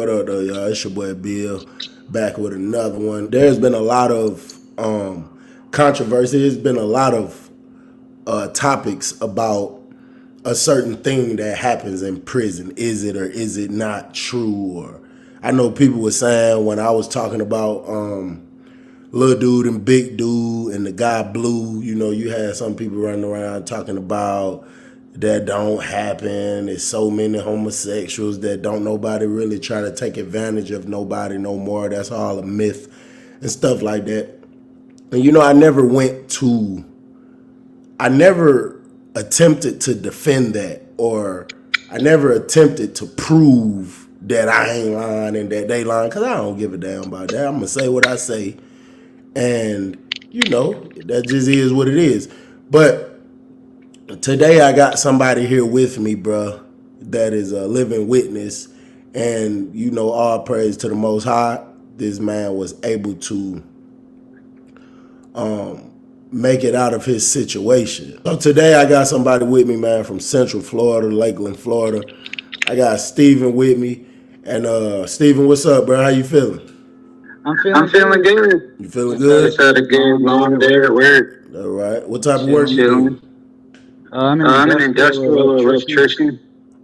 What up, though, y'all? It's your boy Bill, back with another one. There's been a lot of controversy. There's been a lot of topics about a certain thing that happens in prison. Is it or is it not true? Or I know people were saying when I was talking about little dude and big dude and the guy blue, you know, you had some people running around talking about that don't happen. There's so many homosexuals that don't nobody really try to take advantage of nobody no more. That's all a myth and stuff like that. And you know, I never attempted to defend that, or I never attempted to prove that I ain't lying and that they lying, because I don't give a damn about that. I'm going to say what I say. And, you know, that just is what it is. But today I got somebody here with me, bruh, that is a living witness. And, you know, all praise to the Most High. This man was able to make it out of his situation. So today I got somebody with me, man, from Central Florida, Lakeland, Florida. I got Steven with me. And Steven, what's up, bro? How you feeling? I'm feeling good. You feeling good? Just had a good long day at work. All right. What type of work you do? I'm an industrial electrician.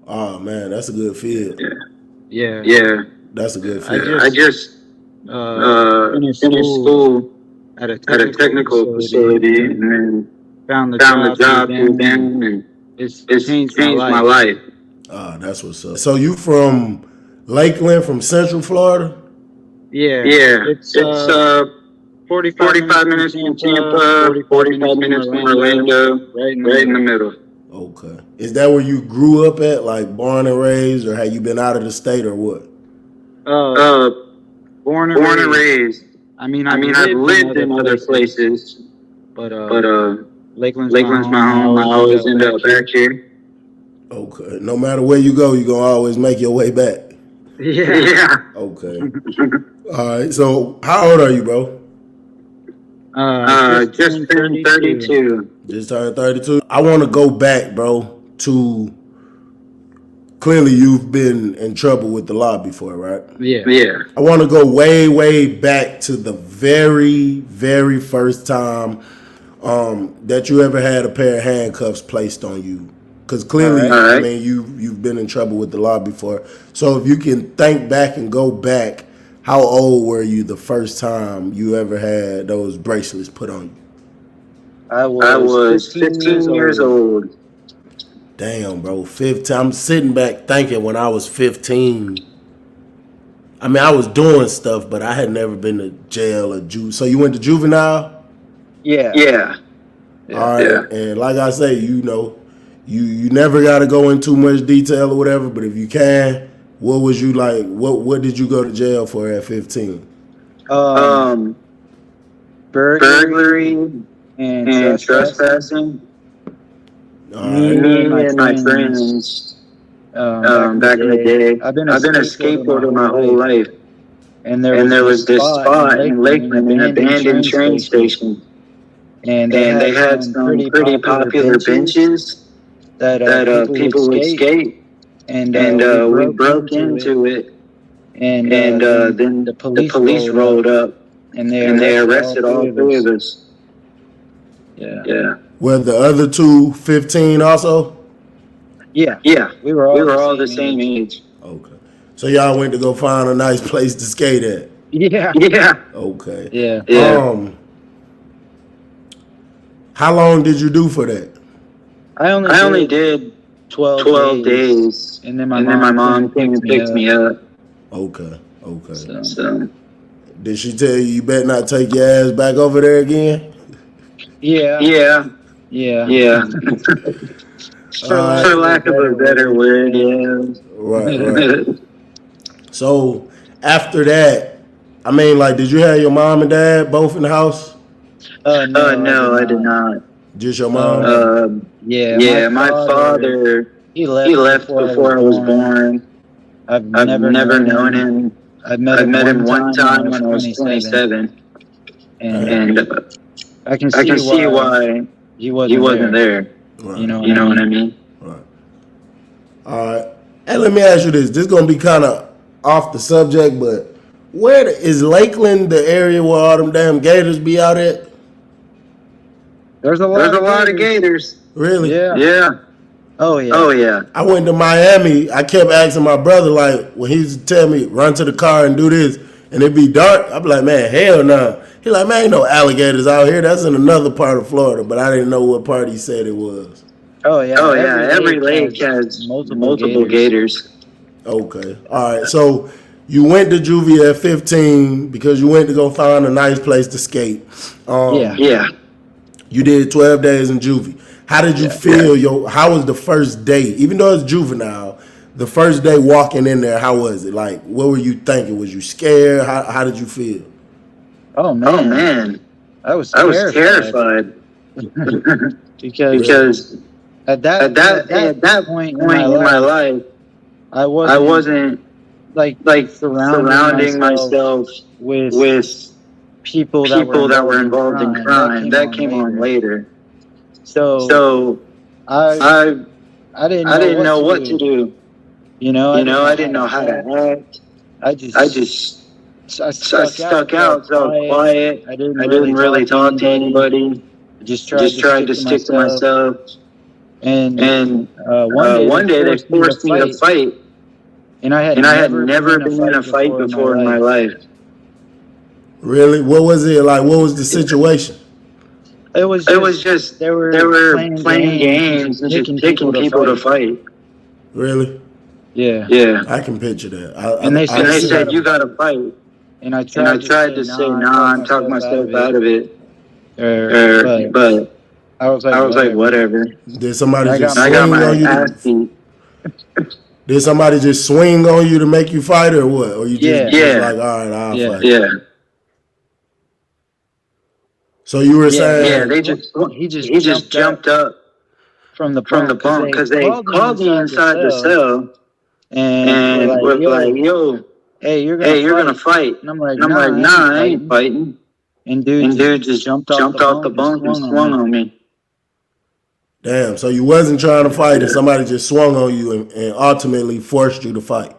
Oh, man, that's a good field. Yeah. That's a good field. I just finished school at a technical facility and then found the job through them, and it's changed my life. Ah, that's what's up. So you from Lakeland, from Central Florida? Yeah. It's 45 minutes from Tampa, 45 minutes from Orlando, right in the middle. Okay. Is that where you grew up at, like born and raised, or have you been out of the state or what? Born and raised. I mean, I've lived in other places, but Lakeland's my home. I always end up back here. Okay. No matter where you go, you're going to always make your way back. Yeah. Okay. All right. So how old are you, bro? Just turned 32. Just turned 32. I want to go back, bro, to clearly you've been in trouble with the law before, right? Yeah. I want to go way, way back to the very, very first time that you ever had a pair of handcuffs placed on you. Because clearly, All right. I mean, you've been in trouble with the law before. So if you can think back and go back, how old were you the first time you ever had those bracelets put on you? I was 15 years old. Damn, bro, 15. I'm sitting back thinking when I was 15. I mean, I was doing stuff, but I had never been to jail or So you went to juvenile? Yeah. All right. Yeah. And like I say, you know, you never got to go in too much detail or whatever, but if you can, what was you like? What did you go to jail for at 15? Burglary and trespassing. Me and my friends back in the day. I've been a skateboarder my whole life. And there was this spot in Lakeland, an abandoned train station. And they had some pretty popular benches that people would skate. And we broke into it. And then the police rolled up. And they arrested all three of us. Yeah. Were the other two 15 also? Yeah. We were all the same age. Okay. So y'all went to go find a nice place to skate at? Yeah. Okay. Yeah. How long did you do for that? I only did 12 days. And then my mom came and picked me up. Okay. So. Did she tell you better not take your ass back over there again? Yeah. For lack of a better word, yeah. Right. So after that, I mean, like, did you have your mom and dad both in the house? No, I did not. Just your mom? Yeah, my father, he left before I was born. I've never known him. I met him one time when I was 27. And I can see why he wasn't there. Right. You know what I mean? Right. All right. Hey, let me ask you this. This is going to be kind of off the subject, but is Lakeland the area where all them damn gators be out at? There's a There's lot a of lot of gators. gators. Really? Yeah. Yeah. Oh yeah. Oh yeah. I went to Miami. I kept asking my brother, like, when he used to tell me, run to the car and do this, and it'd be dark, I'd be like, man, hell no. He like, man, ain't no alligators out here. That's in another part of Florida, but I didn't know what part he said it was. Oh yeah. Oh yeah. Every lake has multiple gators. Okay. All right. So you went to juvie at 15 because you went to go find a nice place to skate. Yeah. Yeah. You did 12 days in juvie. How did you feel? How was the first day? Even though it's juvenile, the first day walking in there, how was it? Like, what were you thinking? Was you scared? How did you feel? Oh man. Oh man. I was I was terrified. terrified. because At at that point in my life, I wasn't like surrounding myself with people that were involved in crime. That came on later. So I I didn't know what to do. You know, I didn't know how to act. I stuck out, so quiet. I didn't really talk to anybody. I just Tried to stick to myself. And one day they forced me to fight. And I had never been in a fight before in my life. Really? What was it like? What was the situation? It was just they were playing games and just picking people to fight. Really? Yeah. Yeah. I can picture that. And they said you gotta fight. And I tried to say, nah, I'm talking myself out of it. But I was like, whatever. Did somebody I just got swing my on you? ass beat. Did somebody just swing on you to make you fight, or what? Or you just like, all right, I'll fight. Yeah. So you were saying, he just jumped up from the bunk because they called me inside the cell and were like, yo, hey, you're gonna fight. And I'm like, nah, I ain't fighting. And dude just jumped off the bunk and swung on me. Damn, so you wasn't trying to fight and somebody just swung on you and ultimately forced you to fight.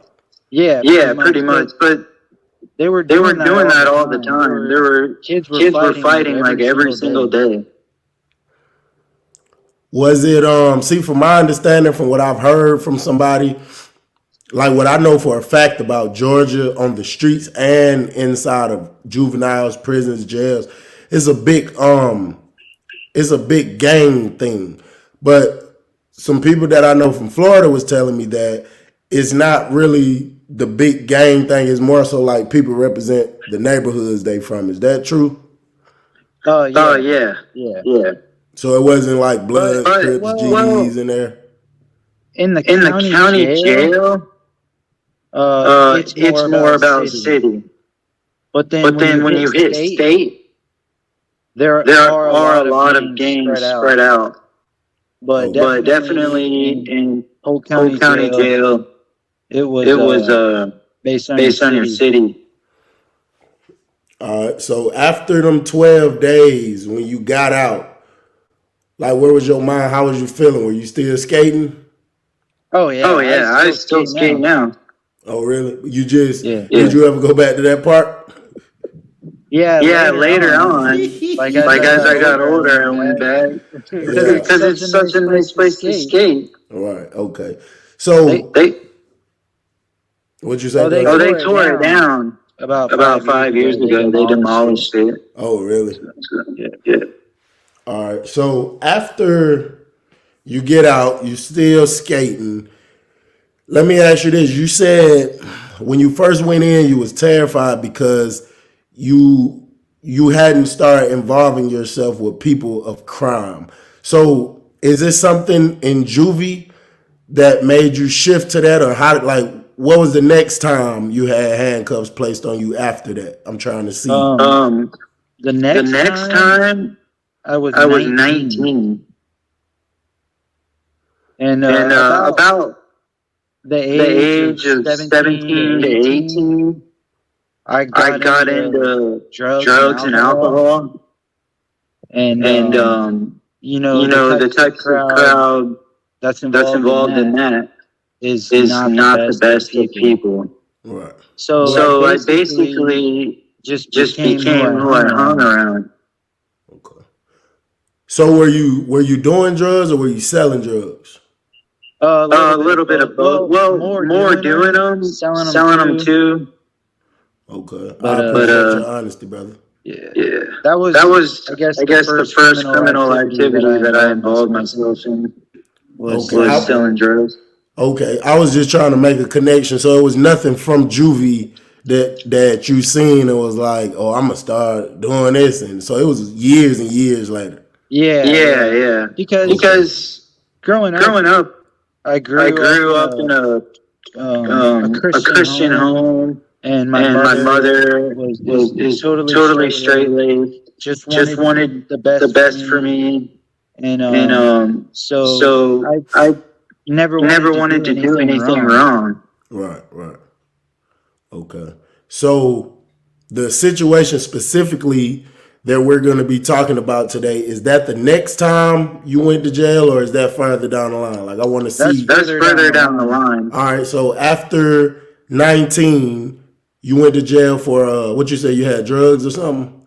Yeah, pretty much. But they were doing that all the time. There were kids were fighting like every single day. Was it see, from my understanding, from what I've heard from somebody, like what I know for a fact about Georgia on the streets and inside of juveniles, prisons, jails, it's a big gang thing. But some people that I know from Florida was telling me that it's not really the big gang thing. It's more so like people represent the neighborhoods they from. Is that true? Yeah. So it wasn't like Bloods, Crips, GDs in there? In the county jail, it's more about city. But then when you hit state, there are a lot of gangs spread out. But definitely in Polk County Jail, it was based on your city. All right. So after them 12 days, when you got out, like, where was your mind? How was you feeling? Were you still skating? Oh yeah. I still skate now. Oh really? You just did you ever go back to that part? Yeah, later on. Like as I got older, I went back because it's such a nice place to skate. All right. Okay. So what'd you say? They tore it down about 5 years ago. They demolished it. Oh really? Yeah. All right. So after you get out, you still skating. Let me ask you this. You said when you first went in, you was terrified because you hadn't started involving yourself with people of crime. So is this something in juvie that made you shift to that, or how? Like, what was the next time you had handcuffs placed on you after that? I'm trying to see. The next time I was 19. And about the age of 17 to 18, I got into drugs and alcohol. And the type of crowd that's involved in that is not the best of people. Right. So I So I basically basically just just became who became I who hung I hung around. around. Okay. So were you doing drugs or were you selling drugs? A little A bit of little bit both. of both. Well, Well, more more doing doing them, them, selling them selling them too. too. Okay. I But appreciate your honesty, brother. yeah, Yeah, that that was, was, I guess, I the guess, the first first criminal criminal activity that activity I that I involved involved myself in myself in was Okay. was selling selling drugs. drugs. Okay. I was just trying to make a connection. So it was nothing from juvie that you seen and was like, oh, I'm gonna start doing this, and so it was years and years later. Yeah, Yeah, yeah. yeah. Because Okay. Because growing up, growing up, I I grew up grew in up in a a Christian Christian home, home, and my and my mother mother was was is is totally totally straight straight laced, laced, just just wanted wanted the the best for best for me, me, and and so so I I never wanted never to wanted do to do anything anything wrong. wrong. Right. Right. Okay. So the situation specifically that we're going to be talking about today, is that the next time you went to jail or is that further down the line? Like I want to That's see. That's further down further the down the line. line. All right. So after 19, you went to jail for what you say you had drugs or something?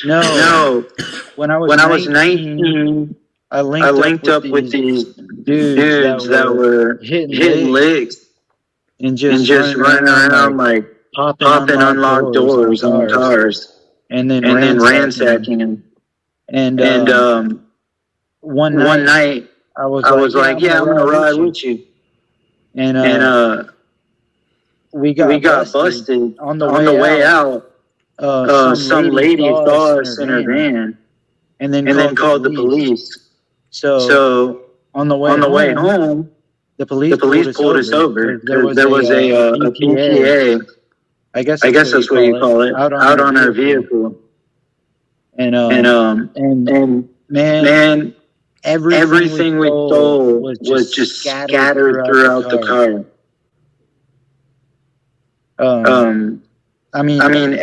No, No, when I was when I was 19, 19, I I linked up linked with up with these these dudes that dudes that were were hitting hitting licks licks and and just just running running around like around like popping popping unlocked unlocked doors on doors on cars cars and then and then ransacking them. ransacking them. And And one one night night I was I like, was "Yeah, like, I'm gonna yeah, I'm gonna ride ride with you." with you. And And we we got got busted busted on the on the way way out. out. Some Some lady lady saw us saw in her us in her van van and then and then called the called the police. police. So So on the way on the way home, home, the the police pulled police us pulled us over over because there because was there was a a BPA. BPA. I guess I that's guess what you that's what you call it, call it, out on out our on our vehicle. vehicle. And And and and man, man, everything we everything we stole stole was was just just scattered scattered throughout the throughout the car. car. Um, Um, I mean, I mean,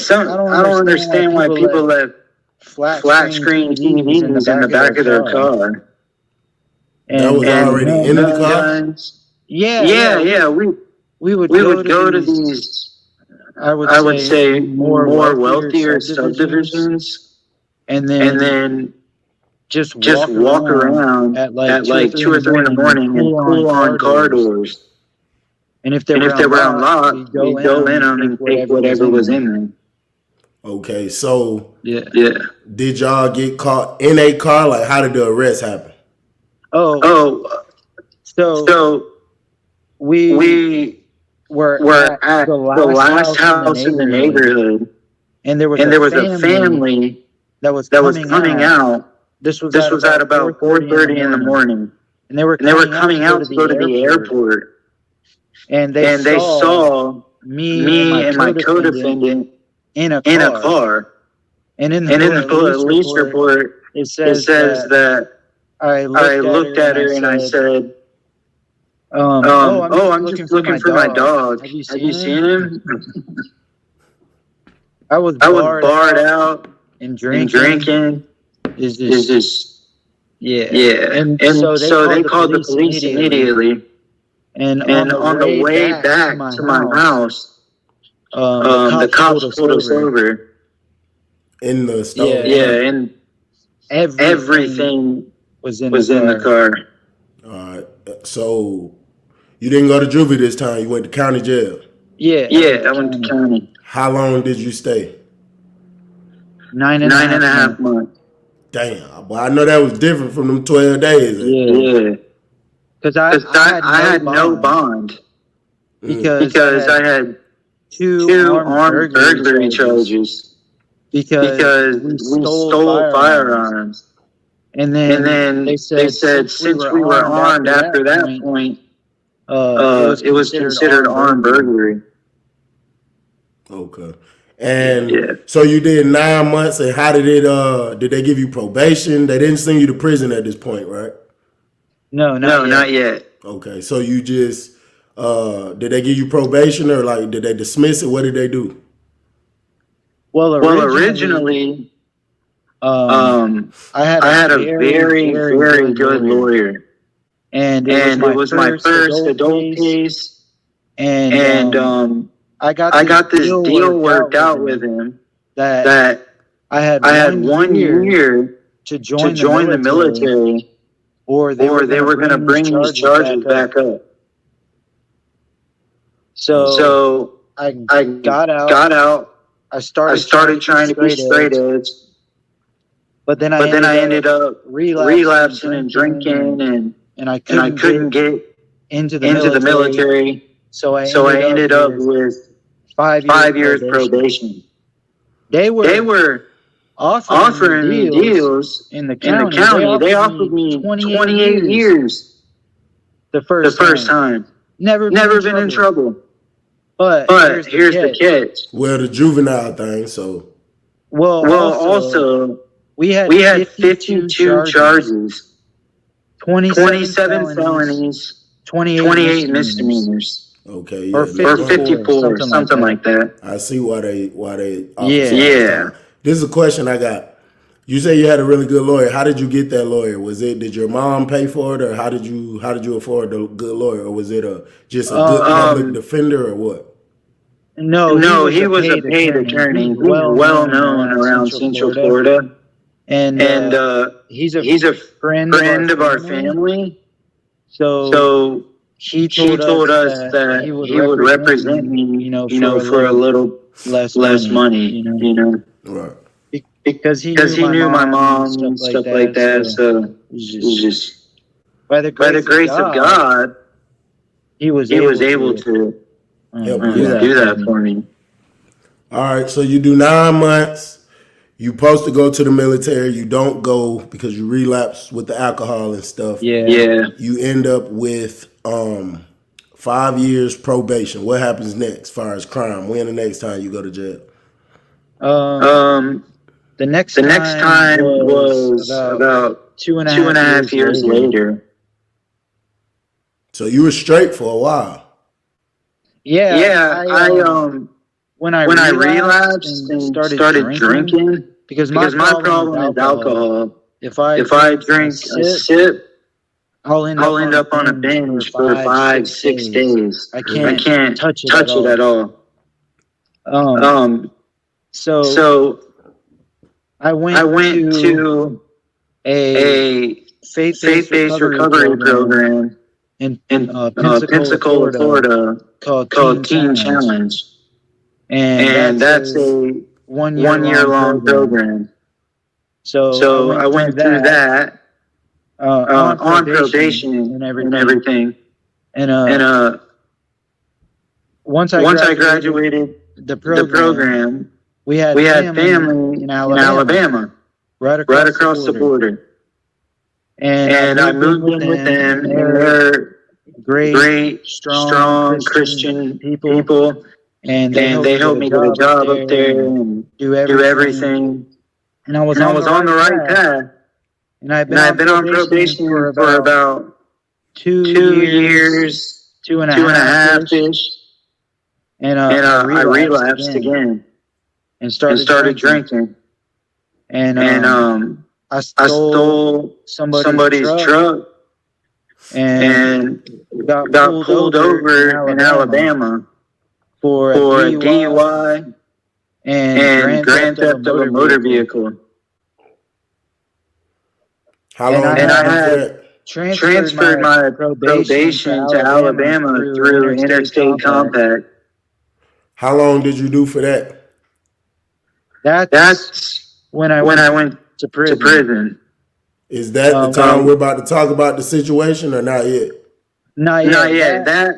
I don't I don't understand why understand why people let people let flat flat screen screen TVs in the TVs in the back of their back of their car. car That was And already in the car? guns. yeah, Yeah, yeah, we would we go would to go to these, these, I would I would say, say, more more wealthier wealthier subdivisions, subdivisions, and and then then just just walk walk around around at like at 2 or like 3 in two the or three in the morning and morning and pull on pull on car car doors. doors. And if they And were if they were unlocked, unlocked, we'd go we'd in go them in and them take and take whatever was whatever in was there. in them. Okay. So Yeah. Yeah. did y'all get caught in a car? Like how did the arrest happen? Oh, So so we we were were at at the the last last house in the house in the neighborhood, neighborhood, and there was and a there was a family family that was that was coming coming out. out. This was This at was at about about 4:30 in the 4:30 in the morning, morning, and they were and they were coming out to coming go out to to go the to the airport, airport, and they and they saw saw me and my me and my co-defendant co-defendant in a in a car. car. And in the And in the police police report, report, it it says says that that I I looked at looked her and at I her and I said, said, "Oh, I'm oh, just I'm looking just for looking my for my dog. dog. Have you Have you seen seen him?" him? I was I was barred barred out out and and drinking. drinking. Is Is just just, yeah. yeah. And And so they so called they the called the police police immediately. immediately. And on And the on the way way back to back my to my house, house, the the cops pulled cops us pulled us over. over. In the Yeah, stolen Yeah, car? and and everything everything was in the was in the car. car. All right. So you didn't go to juvie this time. You went to county jail. Yeah, I Yeah, went to I went to county. county. How long did you stay? 9.5 9 and a half months. months. Damn. But I know that was different from them 12 days. Yeah, Yeah. because Because I had I no had no bond bond because I because I had had 2 two armed armed burglary burglary charges charges because because we we stole stole firearms. firearms. And And then they then they said said since we since were we were armed armed after that after that point, point, it was it was considered considered armed armed burglary. burglary. Okay. Yeah. And Yeah. so you did 9 months, and how did it? Did they give you probation? They didn't send you to prison at this point, right? No, No, not not yet. yet. Okay. So you just did they give you probation or like did they dismiss it? What did they do? Well, Well, originally, originally, I had I a had a very, very, very very good good lawyer, lawyer, and it was and it my was my first first adult adult case, case, And I got I this got this deal deal worked out with with him him that that I had I had 1 1 year year to to join the join the military, military, or they or were going they to were going to bring these bring these charges charges back up. back up. So So I I got out. got out. I I started trying to started be trying to be straight straight edge, edge, but then I but then ended I up ended up relapsing and relapsing and drinking, drinking, and I and I couldn't couldn't get get into the into the military. military. So I So I ended up ended up with with 5 years 5 years probation. probation. They They were were offering me offering me deals deals in the in the county. They county. They offered offered me me 28 28 years years the the first first time. time. Never been in Never been in trouble. trouble. But But here's the here's the catch. catch. Well, the juvenile thing. So Well, Well, also, we had we had 52 52 charges, 27 27 felonies, felonies, 28 28 misdemeanors, misdemeanors, okay, or yeah, or 54, 54, something like that. I see why they offer so Yeah. much Yeah. time. This is a question I got. You say you had a really good lawyer. How did you get that lawyer? Did your mom pay for it, or how did you afford a good lawyer, or was it just a good public defender, or what? No, No, he was a paid attorney. He's He's well known around around Central Central Florida. Florida. And And he's he's a friend friend of our family. family. So So he he told us that that he would represent me, for a little less money, Right. because he because knew he my knew my mom and mom and stuff stuff like like that. that. So So it was it was just just by the by the grace grace of God, he was he was able able to to Help do you out. do that that for me. All right. So you do 9 months. You supposed to go to the military. You don't go because you relapse with the alcohol and stuff. Yeah. Yeah. You end up with 5 years probation. What happens next as far as crime? When the next time you go to jail? Um, The next the next time was about about 2.5 2.5 years later. So you were straight for a while. Yeah. Yeah, When I when I relapsed relapsed and and started started drinking, because my problem is problem is alcohol. alcohol. If I If I drink drink a a sip, sip, I'll end I'll up end on a up on a binge binge for for 5, 5, 6 days. days. I I can't can't touch it touch it at all. Um, so So I I went went to to a a faith-based faith-based recovery recovery program program in in Pensacola, Pensacola, Florida, Florida, called Teen called Teen Challenge, Challenge, and and that's that's a a 1-year-long 1-year-long program. program. So I So I went through went through that that on on probation probation and and everything. everything. And And once I once I graduated graduated the the program, program, we had we had family family in in Alabama, right right across the across the border. border. And I And I moved in moved with in with them, them, and and they're they're great, great, strong strong Christian Christian people. people. And they And helped they me get helped a me get a job up job up there there and and do do everything. everything. And I was And I on the was on right the right path. path. And I've been And on I've been on probation for probation for about about 2 2 years, years, two and a 2.5 half-ish. ish. And And I I relapsed relapsed again again and and started started drinking. drinking. And And I I stole stole somebody's somebody's truck truck and and got got pulled pulled over over in Alabama for a for a DUI DUI and and grand theft grand of a theft of a motor motor vehicle. vehicle. How And long I did you And I do for had that? transferred transferred my my probation to probation to Alabama Alabama through through interstate interstate compact. compact. How long did you do for that? That's That's when I when I went went to to prison. prison. Is that the time we're about to talk about the situation, or not yet? Not Not yet. yet. That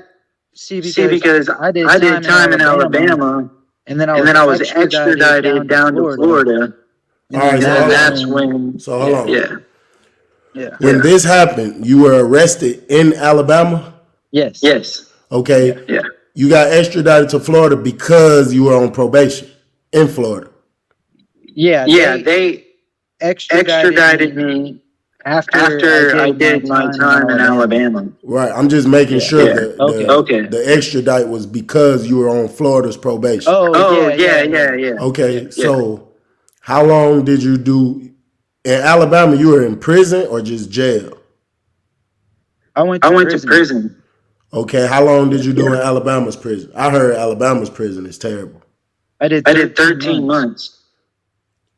See, see because I did I did time time in in Alabama, Alabama, and then and then I was extradited extradited down to Florida, All right, and so and hold on. that's when So hold on. yeah. Yeah. When Yeah. this happened, you were arrested in Alabama. Yes. Yes. Okay. Yeah. You got extradited to Florida because you were on probation in Florida. Yeah. Yeah. They extradited extradited me me after I did my time in Alabama. Right. I'm just making sure Yeah. that Okay. the extradite was because you were on Florida's probation. Oh yeah. Okay. So how long did you do in Alabama? You were in prison or just jail? I went I went to prison. Okay, how long did you do in Alabama's prison? I heard Alabama's prison is terrible. I did 13 months.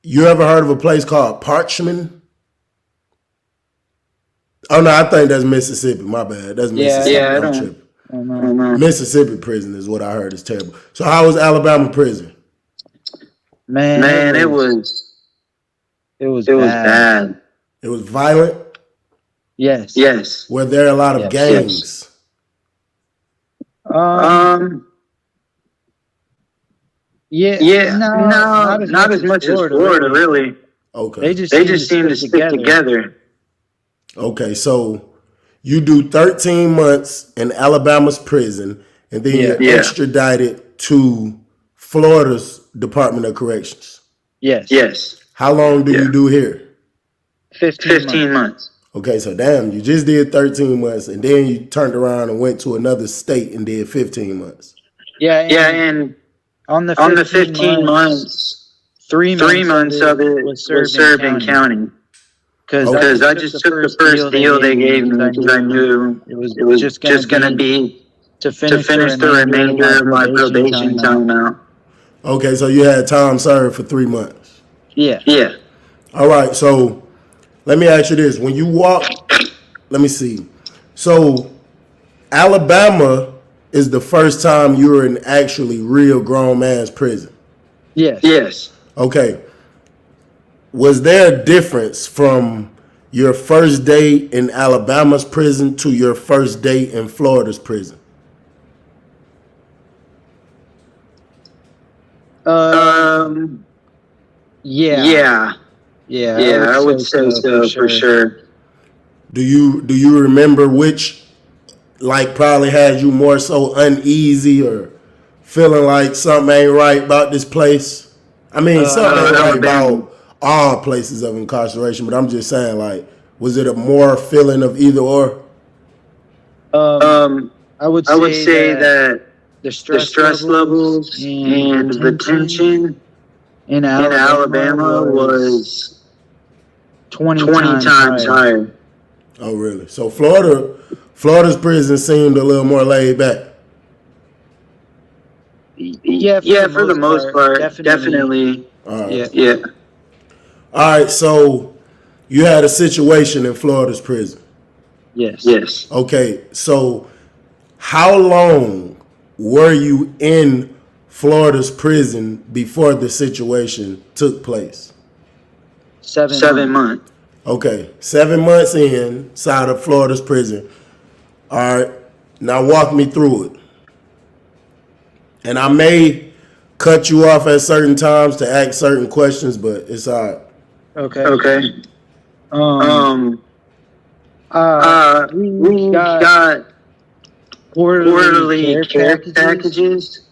You ever heard of a place called Parchman? Oh no, I think that's Mississippi. My bad. That's Mississippi. Yeah, I'm tripping. I don't know. Mississippi prison is what I heard is terrible. So how was Alabama prison? Man, it was bad. It was violent. Yes. Were there a lot of gangs? Yeah. No, not as much as Florida, really. Okay. They just seem to stick together. Okay, so you do 13 months in Alabama's prison, and then you're extradited to Florida's Department of Corrections. Yes. How long do you do here? 15 months. Okay, so damn, you just did 13 months, and then you turned around and went to another state and did 15 months. Yeah, and on the 15 months, 3 months of it was served in county. Because I just took the first deal they gave me because I knew it was just going to be to finish the remainder of my probation time out. Okay, so you had time served for 3 months. Yeah. All right, so let me ask you this. When you walk, let me see. So Alabama is the first time you were in actually real grown man's prison. Yes. Okay. Was there a difference from your first day in Alabama's prison to your first day in Florida's prison? Yeah. I would say so for sure. Do you remember which, like, probably had you more so uneasy or feeling like something ain't right about this place? I mean, something ain't right about all places of incarceration, but I'm just saying, like, was it a more feeling of either or? I would say that the stress levels and the tension in Alabama was 20 times higher. Oh, really? So Florida's prison seemed a little more laid back. Yeah, for the most part, definitely. All right. Yeah. All right, so you had a situation in Florida's prison. Yes. Okay, so how long were you in Florida's prison before the situation took place? 7 months. Okay, 7 months inside of Florida's prison. All right, now walk me through it. And I may cut you off at certain times to ask certain questions, but it's all right. Okay. We got quarterly care packages.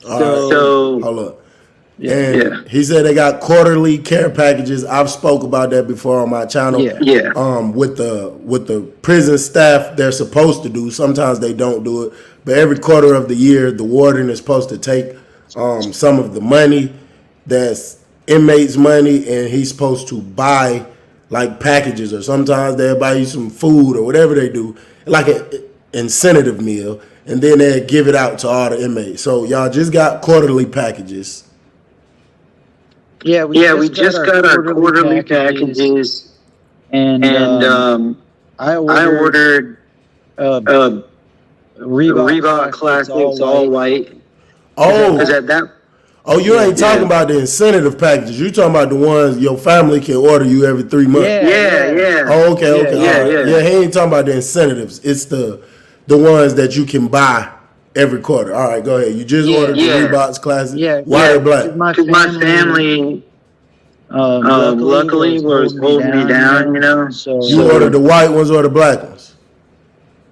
All right. So hold up. And he said they got quarterly care packages. I've spoke about that before on my channel. Yeah. With the prison staff, they're supposed to do. Sometimes they don't do it, but every quarter of the year, the warden is supposed to take some of the money that's inmates' money, and he's supposed to buy like packages, or sometimes they'll buy you some food or whatever they do, like an incentive meal, and then they give it out to all the inmates. So y'all just got quarterly packages. Yeah, we just got our quarterly packages, and I ordered Reebok Classics all white. Oh, because at that. Oh, you ain't talking about the incentive packages. You talking about the ones your family can order you every 3 months. Yeah. Oh, okay. Yeah, he ain't talking about the incentives. It's the ones that you can buy every quarter. All right, go ahead. You just ordered the Reeboks Classic. White or black? Because my family luckily was holding me down, you know. So you ordered the white ones or the black ones?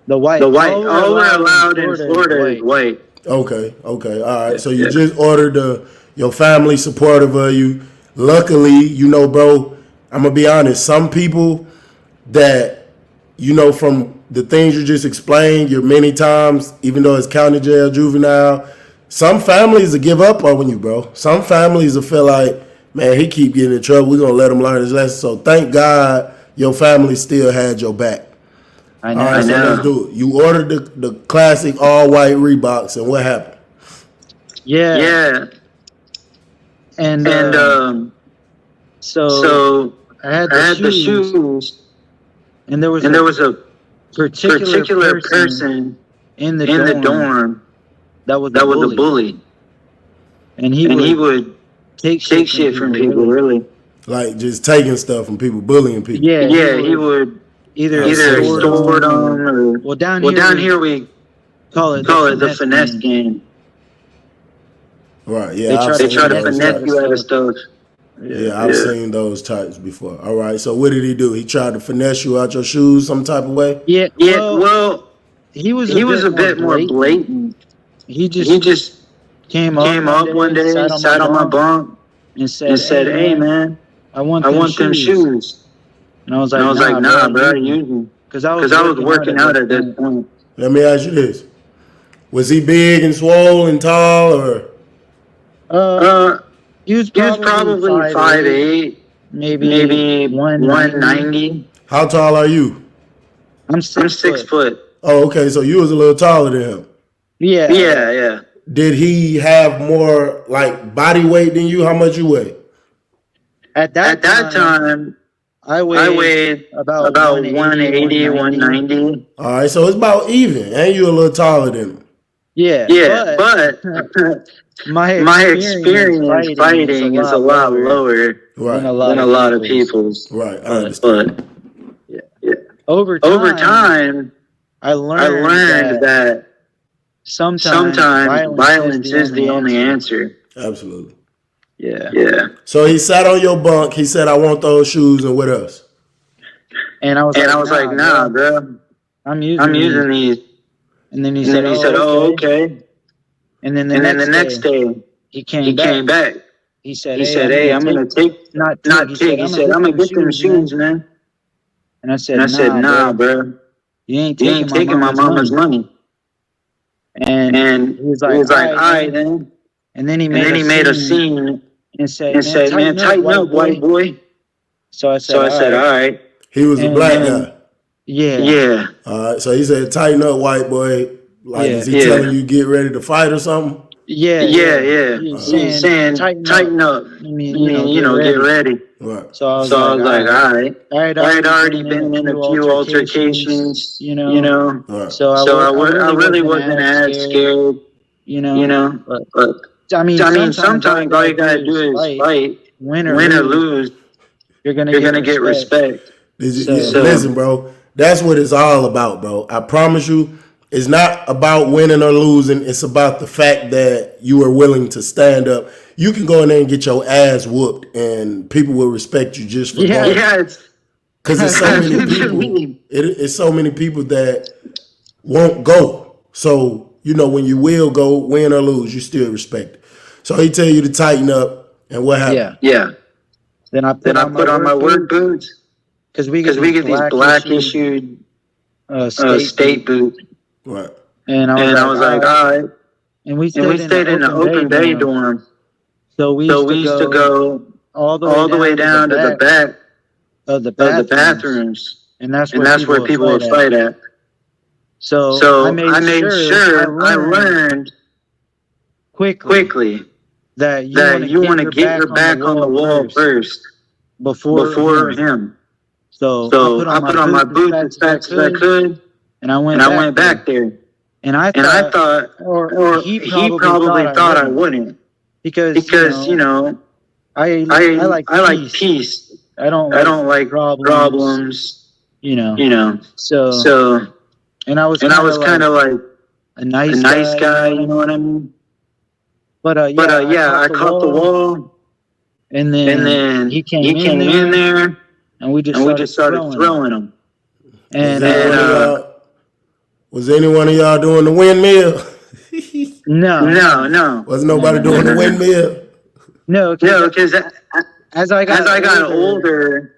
The white. All we're allowed in Florida is white. Okay. All right. So you just ordered your family supportive of you. Luckily, you know, bro, I'm going to be honest. Some people that, you know, from the things you just explained, your many times, even though it's county jail, juvenile, some families will give up on you, bro. Some families will feel like, man, he keep getting in trouble. We're going to let him learn his lesson. So thank God your family still had your back. I All right, so know. let's do it. You ordered the classic all white Reeboks, and what happened? Yeah. Yeah. And And so so I had I the had the shoes, shoes, and there was and a there was a particular particular person person in the in the dorm dorm that was a that was a bully, bully, and he and he would would take take shit from shit from people. people. Really, Really? Like just taking stuff from people, bullying people. yeah. Yeah, he would Either either extort extort them, or them, or well, down well, here down we here we call it the call it the finesse finesse game. game. Right. They Yeah, I've try They to seen try to those finesse finesse you types. out you of out of stuff. stuff. Yeah, I've seen those types before. All right. So what did he do? He tried to finesse you out your shoes some type of way? Yeah. Yeah, Well, well, he was he was a bit more blatant. blatant. He He just just came up came one up one day, day, sat on my sat on my bunk, bunk, and and said, said, "Hey, "Hey, man, man, I want I them want them shoes." shoes." And I was And like, I was like, "Nah, bro, "Nah, I bro, I use them," use them because I was because I was working working out out at at this this point. point." Let me ask you this. Was he big and swole and tall, or Uh, He was he was probably probably 5'8", 5'8", maybe maybe 190. 190. how tall are you? I'm I'm 6 foot. 6 foot. Oh, okay. So you was a little taller than him. Yeah, Yeah, yeah. Did he have more like body weight than you? How much you weigh? At At that that time, time, I I weighed weighed about about 180, 180, 190. 190. All right, so it's about even, and you a little taller than him. Yeah, Yeah, but but my my experience experience fighting is a fighting is a lot lot lower lower than a Right, lot than a of lot of people's. people's. right. I But understand. But yeah, over over time, time, I I learned learned that that sometimes sometimes violence is violence the is only the only answer. answer. Absolutely. Yeah. Yeah. So he sat on your bunk. He said, "I want those shoes," and what else? And I was And like, I was like, nah, nah, bro, bro, I'm I'm using these. using these. And then he And said, then he said, oh, oh, okay. okay. And then the And then the next next day, day, he he came back. came back. He said, He hey, said, I'm hey, gonna I'm take, going to take, not not He take. said, He I'm said, gonna I'm get going them to get them shoes, man. shoes, man. And I said, And I said, nah, bro, you ain't you taking ain't my taking my mama's mama's money. money. And And he was he like, was like, all all right, right, then. then. And then he And made then a he made a scene scene and said, and man, said, man, tighten up, tighten white up, white boy. boy. So I said, So I said, all right. He was a And black And guy. yeah, yeah, All right, so he said, "Tighten up, white boy." Like, Yeah. is he Yeah. telling you get ready to fight or something? yeah. yeah. He was He was saying, saying, tighten up. I I mean, mean, get get ready. ready. Right. So I was So I was like, all all right. I had I had already already been in been a in a few few altercations, altercations, you know. Right. So So I I really wasn't as as scared, scared, you know. But But I mean, I mean, sometimes all you sometimes all gotta you gotta do is do is fight, fight, win or win or lose. lose. You're gonna You're get gonna get respect. respect. Yeah, So listen, bro. That's what it's all about, bro. I promise you, it's not about winning or losing. It's about the fact that you are willing to stand up. You can go in there and get your ass whooped, and people will respect you just for Yeah. going. Yeah, it's Because there's so many people. It's so many people that won't go. So when you will go, win or lose, you still respect it. So he tell you to tighten up, and what happened? yeah. Then I Then I put on my work boots because we because we get these black issued state boots. Right. And And I was like, all right. And we And we stayed in an open bay dorm. So we So we used to go all all the way down to the back of the of the bathrooms. and that's And that's where people would fight at. So I made sure I learned quickly that you want to get your back on the wall first before him. So I put on my boots as fast as I could, and I went back there. And I thought, or he probably thought I wouldn't, because I like peace. I don't like problems. So and I was kind of like a nice a nice guy, you know what I mean? But I caught the wall, and and then he came in there, and we just started throwing him. And was any one of y'all doing the windmill? No. Was nobody doing the windmill? No, because as I got older,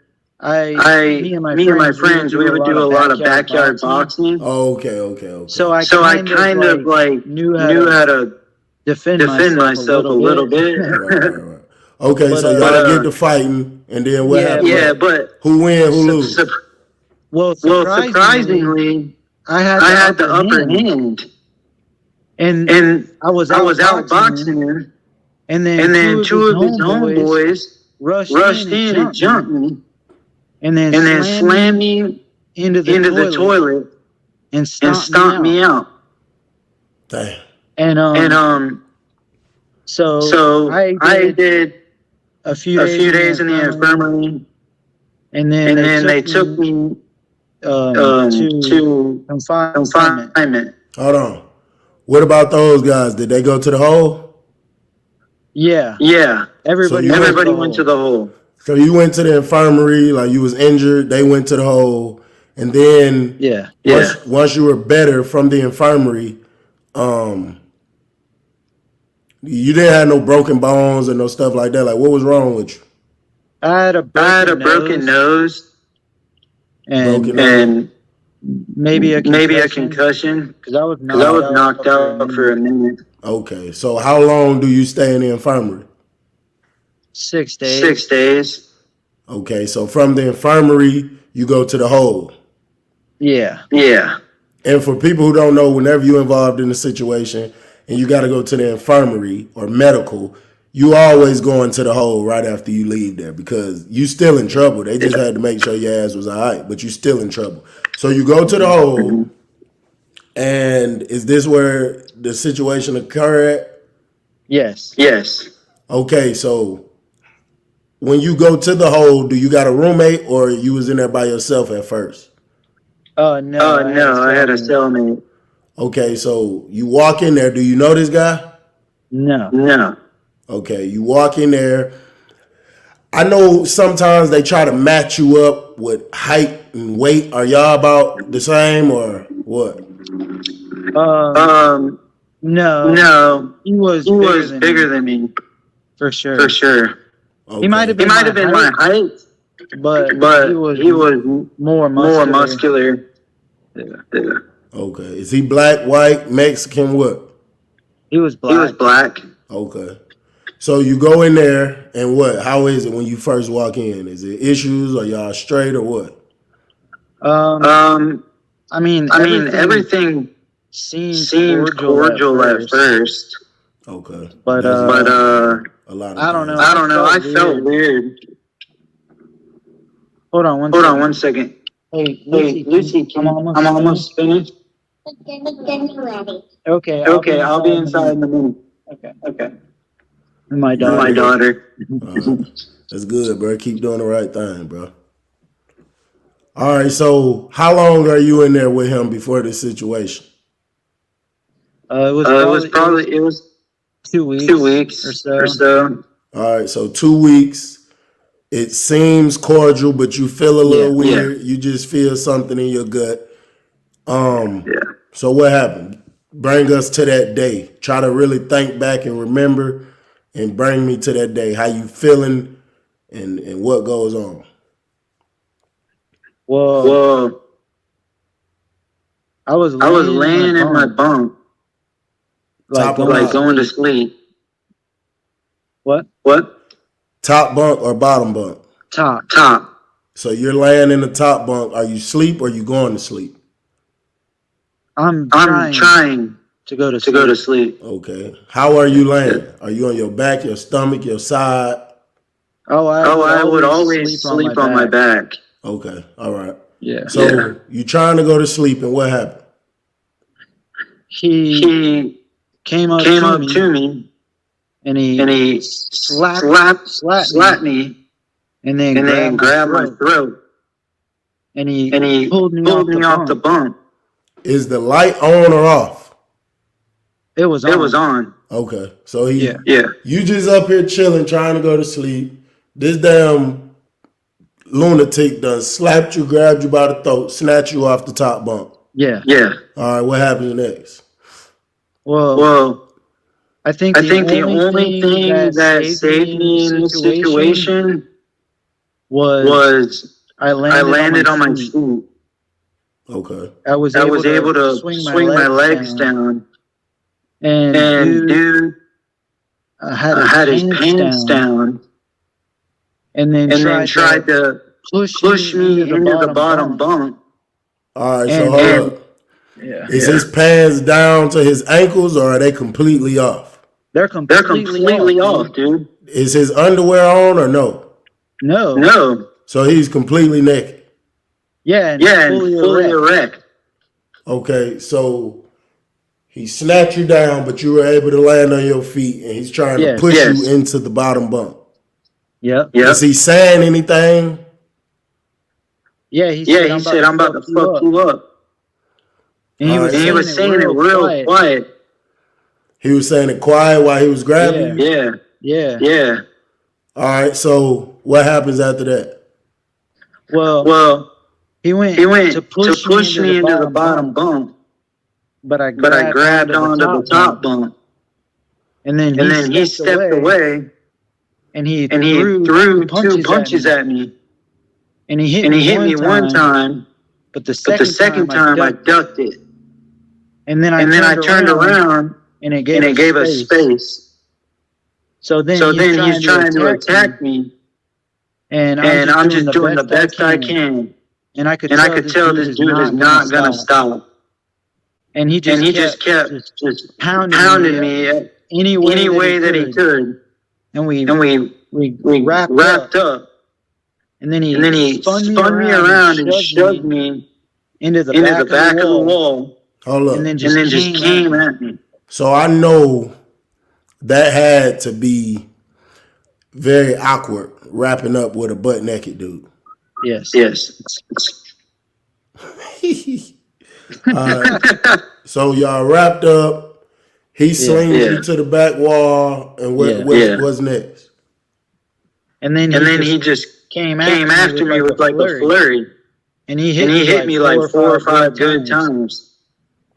me and my friends, we would do a lot of backyard boxing. Oh, okay. So I kind of like knew how to defend myself a little bit. Right. Okay, so y'all get to fighting, and then what happened? Yeah, but who win, who lose? Well, Well, surprisingly, surprisingly, I had I the had the upper upper hand, hand, and and I was I was outboxing him. outboxing him, And then and two then of his two of his homeboys homeboys rushed in rushed and in and jumped me, jumped me, and then and then slammed slammed me me into the into the toilet toilet and and stomped me stomped out. me out. Damn. And And so so I I did did a few a days few in the days in the infirmary, infirmary, and then and they then they took took me me to to confinement. confinement. Hold on. What about those guys? Did they go to the hole? Yeah, Yeah. So everybody you went to went. the Everybody went to hole. the hole. So you went to the infirmary, like you was injured. They went to the hole, and then Yeah. once you were better from the infirmary, um, you didn't have no broken bones and no stuff like that. Like, what was wrong with you? I had a I had a broken broken nose nose Broken and nose. and maybe a maybe a concussion concussion because I was because I knocked was out knocked for a out for a minute. minute. Okay. So how long do you stay in the infirmary? 6 6 days. days. Okay. So from the infirmary, you go to the hole. Yeah. Yeah. And for people who don't know, whenever you're involved in a situation and you got to go to the infirmary or medical, you always go into the hole right after you leave there because you still in trouble. They just had to make sure your ass was all right, but you still in trouble. So you go to the hole, and is this where the situation occurred? Yes. Yes. Okay, so when you go to the hole, do you got a roommate or you was in there by yourself at first? No, I had a No, I had a cellmate. cellmate. Okay, so you walk in there. Do you know this guy? No. No. Okay, you walk in there. I know sometimes they try to match you up with height and weight. Are y'all about the same or what? Um, Um, no. no. He was He bigger was than bigger me than me for for sure. sure. He might have Okay. He been might my have been my height, height, but he but was he was more more muscular. muscular. Yeah. Yeah. Okay. Is he black, white, Mexican, what? He was He was black. black. Okay. So you go in there and what? How is it when you first walk in? Is it issues or y'all straight or what? Um, I mean, I mean, everything everything seemed seemed cordial at cordial at first, first, Okay. but That's but a lot of I don't know. things. I I don't know. I felt felt weird. weird. Hold on one Hold on second. one second. Hey, Hey, Lucy, I'm almost I'm finished. almost finished. Okay, I'll be Okay, I'll be inside in a inside minute. in a minute. Okay. Okay. And my You My daughter. daughter. All right. That's good, bro. Keep doing the right thing, bro. All right. So how long are you in there with him before this situation? It was 2 2 weeks or weeks or so. so. All right. So 2 weeks. It seems cordial, but you feel a Yeah. little weird. You just feel something in your gut. Yeah. So what happened? Bring us to that day. Try to really think back and remember and bring me to that day. How you feeling and what goes on. Well, Well, I was I was laying in my laying in my bunk, bunk, like Top or going to like bottom? going to sleep. sleep. What? What? Top bunk or bottom bunk? Top. Top. So you're laying in the top bunk. Are you asleep or you going to sleep? I'm I'm trying trying to go to to go to sleep. sleep. Okay. How are you laying? Are you on your back, your stomach, your side? Oh, I Oh, would I would always always sleep on my sleep on my back. back. Okay. All right. Yeah. So Yeah. you trying to go to sleep and what happened? He He came up came to up to me me and and he he slapped me me and then and then grabbed my grabbed my throat throat and and he he pulled me pulled off the me off the bunk. bunk. Is the light on or off? It was It was on. on. Okay. So Yeah. you just up here chilling, trying to go to sleep. This damn lunatic done slapped you, grabbed you by the throat, snatched you off the top bunk. Yeah. Yeah. All right, what happens next? Well, Well, I think I the think the only only thing thing that that saved me saved in this me in this situation situation was was I I landed landed on on my my feet. feet. Okay. I was I able was to able to swing my swing my legs legs down, down, and and dude dude had his had his pants pants down, down, and then and then tried to tried to push push me into me the into the bottom bottom bunk. bunk. All right, so And hold up. yeah, Is his pants down to his ankles or are they completely off? they're They're completely completely off, dude. Is his underwear on or no? No. No. So he's completely naked. Yeah, and Yeah, and fully fully erect. erect. Okay, so he snatched you down, but you were able to land on your feet, and he's trying to Yes. push you into the bottom bunk. Yep. Yep. Is he saying anything? Yeah, he Yeah, said, he I'm said, about I'm to about fuck to you fuck up. you up. And he was Alright. And he saying was it saying it real real quiet. quiet. He was saying it quiet while he was grabbing you? Yeah. Yeah. Yeah. All right, so what happens after that? Well, Well, he went he went to to push me push into the me into the bottom bottom bunk, bunk, but I but I grabbed grabbed onto the onto the top bunk. top bunk. And then And he then he stepped stepped away, away and he and he threw threw 2 punches at punches me. at me. And he hit And me he hit me one time, time, but the but the second second time time I I ducked. ducked it. And then I And then I turned turned around, around and it and gave it us gave us space. space. So then So he's then he's trying trying to to attack attack me, me, and I'm and just I'm doing just the doing the best I best I can. can. And I could And I tell could this tell dude this is dude is not gonna not gonna stop. stop. And he And just he kept just kept just pounding pounding me me any any way way that that he he could. could. And And we we wrapped wrapped up, up. and then And he then he spun me spun me around and around and shoved shoved me me into the into the back of the back of the wall, wall. Hold and then up. And just then just came at came me. at me. So I know that had to be very awkward wrapping up with a butt naked dude. Yes. Yes. So y'all wrapped up. He slings Yeah. you to the back wall, and Yeah. what's next? And then And then he he just just came came after after me me with with like like a a flurry. flurry. And he And hit he me hit like me 4 like or 4 or 5 good 5 good times. times.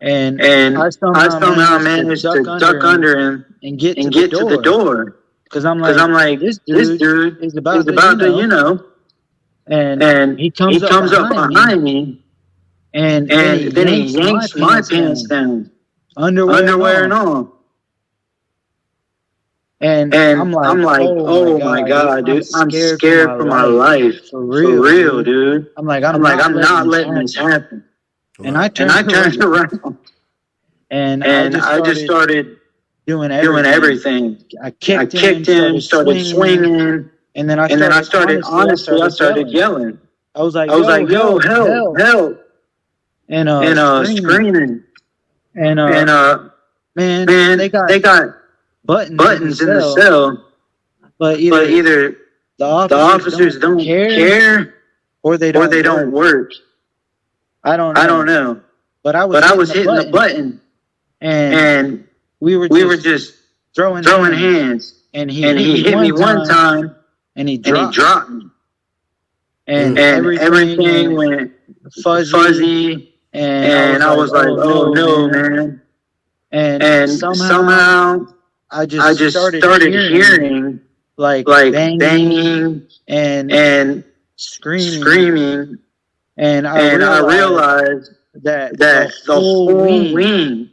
And And I I somehow somehow managed managed to to duck under him and get to and the get to the door. door. Because I'm Because I'm like, like, this this dude dude is is about to, about to, you know. And And he he comes up comes up behind me, behind me, and then he and then he yanks my yanks my pants pants down, down, underwear and and all. all. And I'm And like, I'm like, oh my oh my God, God, I'm dude, I'm scared for my scared for my life. life. For For real, dude. dude. I'm like, I'm I'm not letting letting this this happen. happen. And I And I turned turned around, around and and I just started doing doing everything. everything. I I kicked kicked him, him, started swinging, and then and then I started, honestly, I started yelling. I was like, I was like, yo, help, help, and and screaming. screaming. And And man, man, they got they got buttons in the cell, but but either the the officers don't care or they or they don't work. I don't I don't know. But I was hitting the button, and we were we were just throwing hands. and he And he hit me one time, and he and he dropped me. and And everything went fuzzy. And I was like, oh no, man. And somehow I I just started hearing like banging and screaming, and and I realized that that the whole wing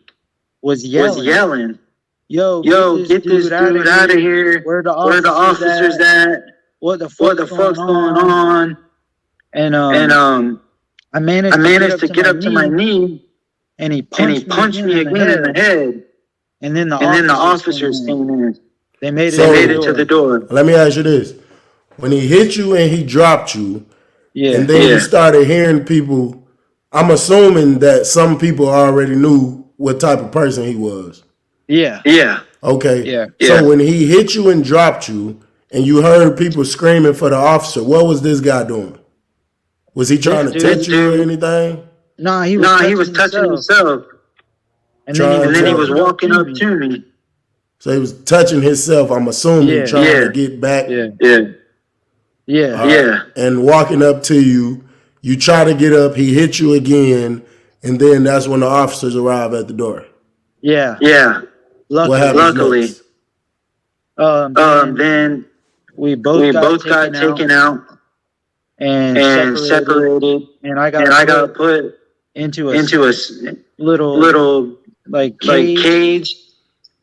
was was yelling, yo, get this dude out of here. Where the officers at? What the fuck's going on? And I managed to get up to my knee, and he and he punched me again in the head. And then the officers came in. They made it to the door. Let me ask you this: when he hit you and he dropped you, and then you Yeah. started hearing people, I'm assuming that some people already knew what type of person he was. Yeah. Yeah. Okay. Yeah. So when he hit you and dropped you, and you heard people screaming for the officer, what was this guy doing? Was he trying to touch you or anything? Nah, he was touching himself. And then he was walking up to me. So he was touching himself, I'm assuming, trying to get back. Yeah. And walking up to you, you try to get up, he hit you again, and then that's when the officers arrive at the door. Yeah. What happens next? Then we both got taken out and separated, and I got put into a little like cage,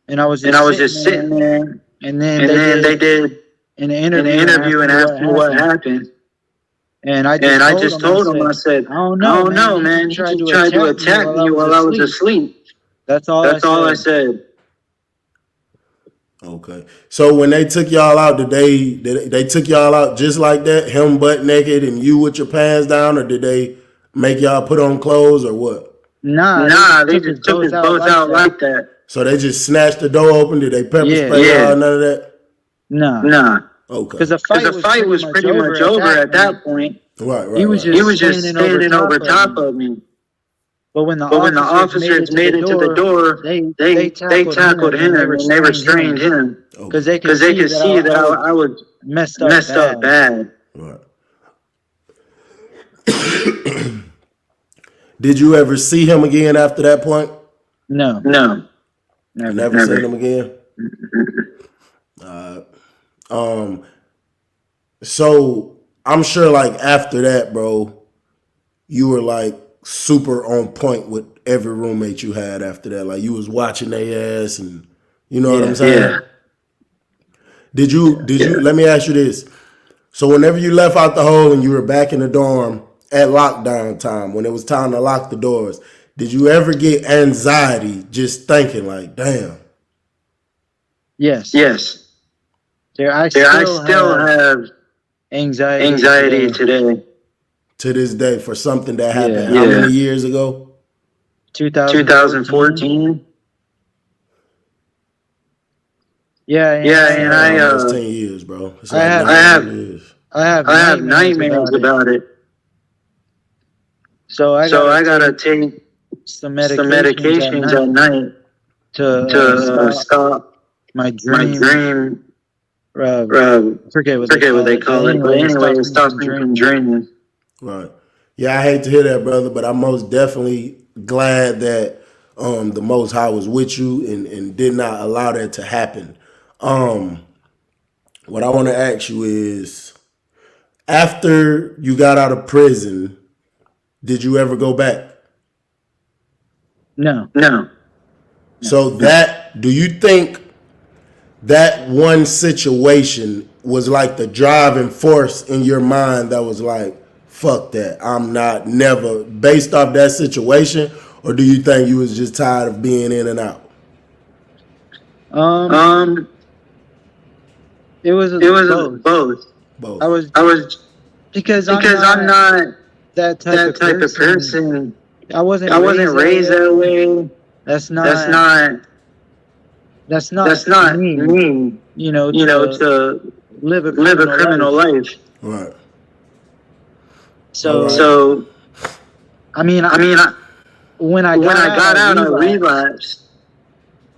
and I was just sitting there. And then they did an an interview and asked me what happened. And I And just I told just him, I told him, I said, said, I don't I know, don't man. know, He man. tried He to tried to attack me attack while I me was while I was asleep. asleep. That's all That's I all I said. said. Okay. So when they took y'all out, did they took y'all out just like that, him butt naked and you with your pants down, or did they make y'all put on clothes or what? Nah, they Nah, just they took us just took us both out both like out that. like that. So they just snatched the door open? Did they pepper Yeah. spray y'all? None of that? Nah. Nah. Okay. Because the Because the fight was fight pretty was much pretty over much at over that at that point. point. He was He just was just standing over standing over top of top me. of me. But when the But when the officers officers made it to the door, they they tackled him tackled and they him and they restrained restrained him. him Because they could because they see could that see that I was I was messed up messed up bad. bad. Right. Did you ever see him again after that point? No, No, Never seen him again? So I'm sure like after that, bro, you were like super on point with every roommate you had after that. Like you was watching their ass and you know what I'm Yeah. saying? Yeah. Did you let me ask you this. So whenever you left out the hole and you were back in the dorm at lockdown time, when it was time to lock the doors, did you ever get anxiety just thinking like, damn? Yes. Yes. I I still still have have anxiety anxiety today. today. To this day for something that happened Yeah. how many years ago? 2014. 2014. Yeah, And I Almost 10 years, bro. It's I like have 9 years. I have I have nightmares nightmares about it. about it. So I So I gotta gotta take take some some medications at medications at night night to to stop stop my my dream. dream. Forget what they Forget what call they it. But call it, but anyway, it anyway, stops it me stops from me from dreaming. dreaming. Right. Yeah, I hate to hear that, brother, but I'm most definitely glad that the Most High was with you and did not allow that to happen. What I want to ask you is, after you got out of prison, did you ever go back? No. No. So that, do you think that one situation was like the driving force in your mind that was like, fuck that, I'm not never, based off that situation? Or do you think you was just tired of being in and out? Um, It was it was both. both. Both. I was I was because I'm because I'm not not that type that of type of person. person. I wasn't I wasn't raised that raised that way. way. That's That's not not that's that's not not me, me. to To live a live a criminal criminal life. life. Right. All So right. So I mean, I mean, when I when got I out, I got out, I relapsed relapsed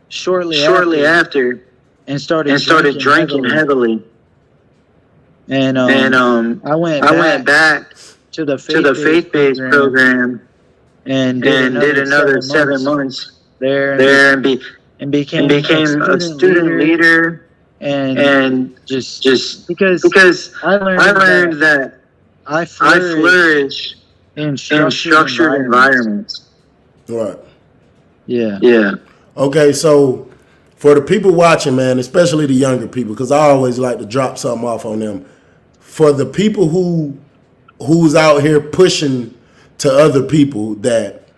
shortly shortly after after and started and started drinking drinking heavily. heavily. And And I went I went back to the to the faith-based faith-based program program and did and did another another 7 months 7 months there there and and became a became a student student leader leader. and And just just because because I I learned that learned that I I flourish flourish in in structured structured environments. environments. Right. Yeah. Yeah. Okay, so for the people watching, man, especially the younger people, because I always like to drop something off on them. For the people who's out here pushing to other people that,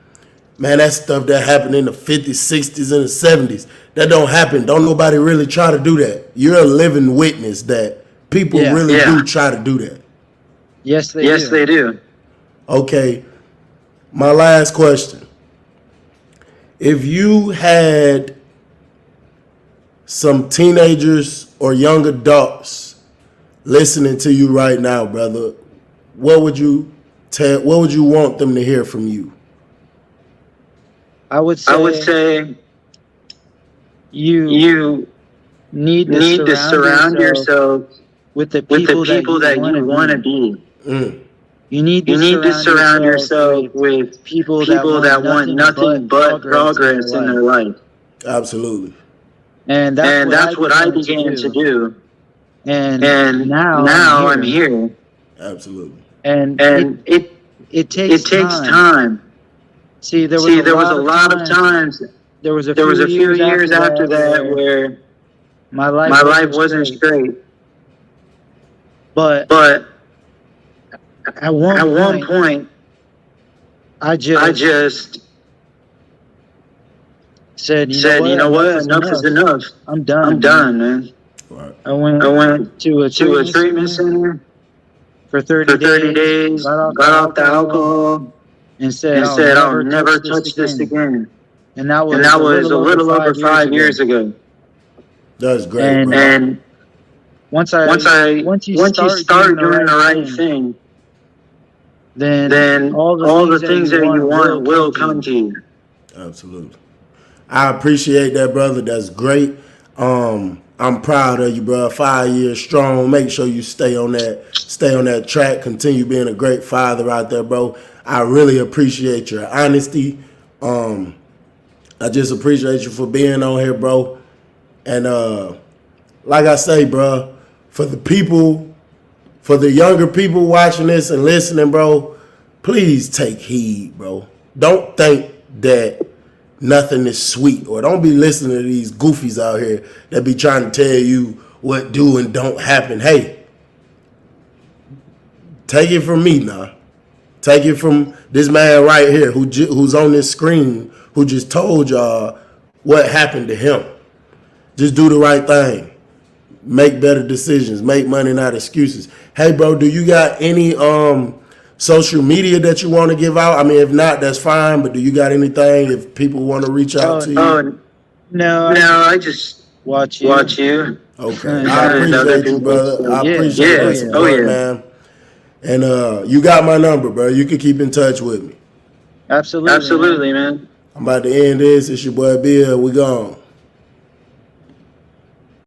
man, that stuff that happened in the 50s, 60s, and the 70s, that don't happen. Don't nobody really try to do that. You're a living witness that people Yeah. really do try to do that. Yes, they Yes, do. they do. Okay, my last question. If you had some teenagers or young adults listening to you right now, brother, what would you want them to hear from you? I would I would say say you you need to need to surround surround yourself yourself with the with the people that people you that want you to want to be. be. You need You to need to surround surround yourself yourself with with people that people want that want nothing nothing but but progress in their progress in life. their life. Absolutely. And that's And what I that's what I began to began to do. do. And And now I'm now I'm here. here. Absolutely. And And it it takes takes time. time. See, there was See, a there was a lot of lot of times, times, there was a there was few a few years years after after that that where where my life my life wasn't wasn't straight. straight. But But At one point, point, I I just just said, said, you know enough what? is Enough is enough. enough. I'm done, I'm man. done, man. Right. I I went went to a to a treatment treatment center center for 30 for 30 days, days, got off the got off the alcohol, alcohol, and said, and I'll said, I'll never touch never this touch this again. again. And that And was that a was little a over little over 5 years 5 years ago. ago. That's great, And bro. And once you once you start doing start the doing right the right thing, thing, then then all the all things the that things you that you want will want come will to come you. to you. Absolutely. I appreciate that, brother. That's great. I'm proud of you, bro. 5 years strong. Make sure you stay on that track. Continue being a great father out there, bro. I really appreciate your honesty. I just appreciate you for being on here, bro. And like I say, bro, for the younger people watching this and listening, bro, please take heed, bro. Don't think that nothing is sweet, or don't be listening to these goofies out here that be trying to tell you what do and don't happen. Hey, take it from me now. Take it from this man right here who's on this screen who just told y'all what happened to him. Just do the right thing. Make better decisions. Make money, not excuses. Hey, bro, do you got any social media that you want to give out? I mean, if not, that's fine. But do you got anything if people want to reach out Oh, to you? Oh, no, I no, I just just watch watch you you Okay, and I other and other people. appreciate you, people. brother. So, I Yeah. appreciate Oh, that yeah. support, man. And you got my number, bro. You can keep in touch with me. Absolutely, man. Absolutely, man. I'm about to end this. It's your boy Bill. We gone.